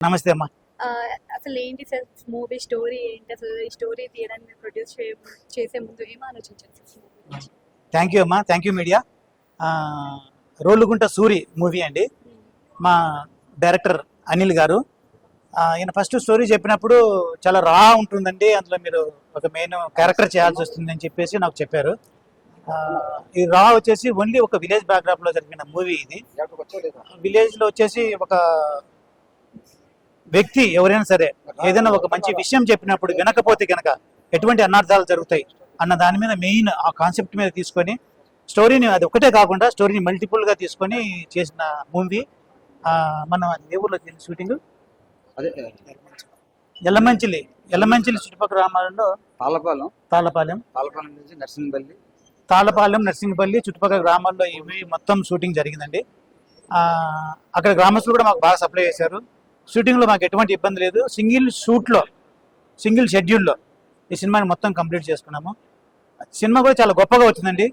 నమస్తే అమ్మా. అసలు ఏంటి సార్ మూవీ స్టోరీ ఏంటి? అసలు ఈ స్టోరీ తీయడానికి ప్రొడ్యూస్ చేసే ముందు ఏం ఆలోచించారు సార్? థ్యాంక్ యూ అమ్మా, thank you media. Rolugunta Suri movie అండి. మా డైరెక్టర్ అనిల్ గారు ఈయన ఫస్ట్ స్టోరీ చెప్పినప్పుడు చాలా రా ఉంటుందండి, అందులో మీరు ఒక మెయిన్ క్యారెక్టర్ చేయాల్సి వస్తుంది అని చెప్పేసి నాకు చెప్పారు. ఈ రా వచ్చేసి ఓన్లీ ఒక విలేజ్ బ్యాక్డ్రాప్ లో జరిగిన మూవీ ఇది. విలేజ్ లో వచ్చేసి ఒక వ్యక్తి ఎవరైనా సరే ఏదైనా ఒక మంచి విషయం చెప్పినప్పుడు వినకపోతే కనుక ఎటువంటి అనార్థాలు జరుగుతాయి అన్న దాని మీద మెయిన్ ఆ కాన్సెప్ట్ మీద తీసుకొని స్టోరీని, అది ఒకటే కాకుండా స్టోరీని మల్టిపుల్ గా తీసుకొని చేసిన మూవీ. మన ఏ ఊర్లో షూటింగ్? ఎల్లమంచిలి చుట్టుపక్కల గ్రామాలలో తాళపాలెం నర్సింగ్పల్లి చుట్టుపక్కల గ్రామాల్లో ఇవి మొత్తం షూటింగ్ జరిగిందండి. అక్కడ గ్రామస్తులు కూడా మాకు బాగా సప్లై చేశారు. షూటింగ్లో మాకు ఎటువంటి ఇబ్బంది లేదు. సింగిల్ షెడ్యూల్లో ఈ సినిమాని మొత్తం కంప్లీట్ చేసుకున్నాము. సినిమా కూడా చాలా గొప్పగా వచ్చిందండి.